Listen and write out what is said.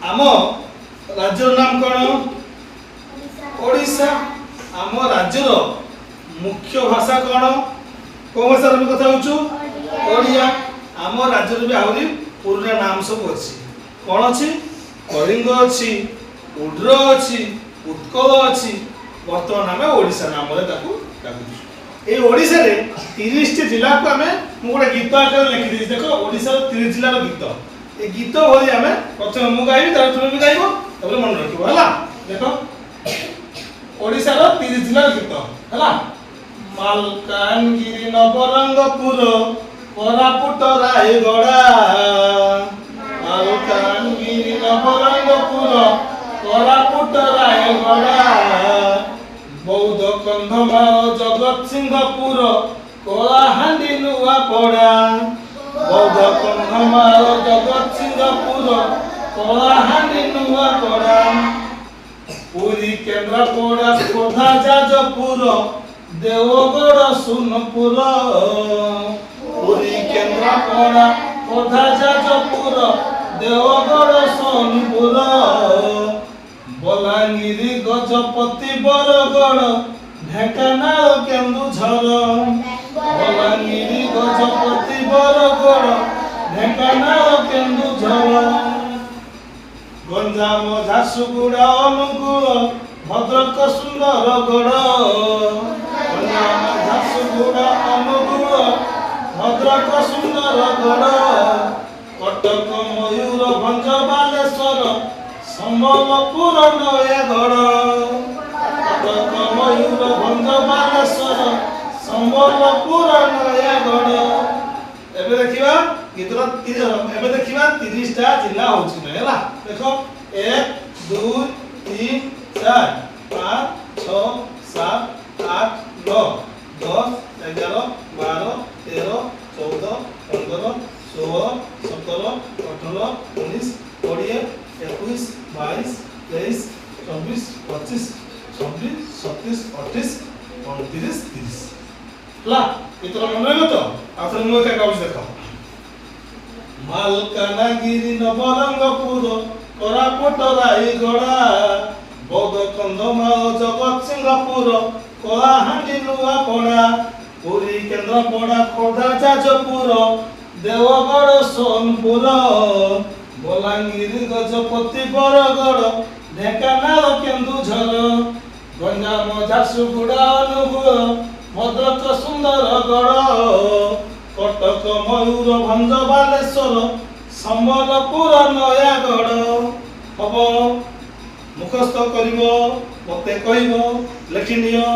आम राज्य नाम कौन ओडिशा आम राज्यर मुख्य भाषा कौन कौ भाषा कथा होचु ओडिया आम राज्य भी आहरी पुराना नाम सब अच्छी कौन अच्छी कलिंग अच्छी उड्र अच्छी उत्कल अच्छी बर्तमान आम ओडिशा नाम ये ओडिशा रे 30 जिला को आम गोटे गीत आकार लिखी देख ओडिशा 30 जिलार गीत ये गीत भली आम प्रथम मु गाइबी तुम भी गाइब तब मन रखिब है देख ओडिशा 30 जिलार गीत है मालकानगिरी नवरंगपुर कोरापुट रायगड़ा मालकानगिरी नवरंगपुर कोरापुट रायगड़ा बौद्ध कंधमाल जगतसिंहपुर कलाहांडी नुआपड़ा बौद्ध कंधमाल जगतसिंहपुर कलाहांडी नुआपड़ा पुरी केन्द्रापड़ा खोर्धा जाजपुर देवगढ़ सोनपुर पुरी केन्द्रापड़ा खोर्धा जाजपुर देवगढ़ सोनपुर बलांगीर गजपति बरगढ़ ढेंकानाल केन्दुझर बलांगीर गजपति बरगढ़ ढेंकानाल केन्दुझर गंजाम झारसुगुड़ा अनुगुल भद्रक सुंदरगढ़ गंजाम झारसुगुड़ा अनुगुल भद्रक सुंदरगढ़ कटक मयूरभंज बालेश्वर संबलपुर नयागढ़ कटक मयूरभंज बालेश्वर संबलपुर नयागढ़ एबे देखिबा गीतर एबे देखिबा 30 टा जिला होछि न हैला देखो 1 2 3 4 5 6 7 8 9 10 11 12 13 14 15 16 17 18 19 20 21 22 23 24 25 26 27 28 29 30 ला इतना मन रहे तो आखिर में क्या काउंट देखो मालकानगिरी नवरंगपुर कोरापुट रायगड़ा बौद्ध कंधमाल जगतसिंहपुर कलाहांडी नुआपड़ा पुरी केन्द्रापड़ा खोर्धा जाजपुर देवगढ़ सोनपुर बलांगीर गजपति बरगढ़ ढेंकानाल केन्दुझर गंजाम झारसुगुड़ा अनुगुल भद्रक सुंदरगढ़ कटक मयूरभंज बालेश्वर संबलपुर नयागढ़ हम मुखस्थ कर मते कह लिखि नियो।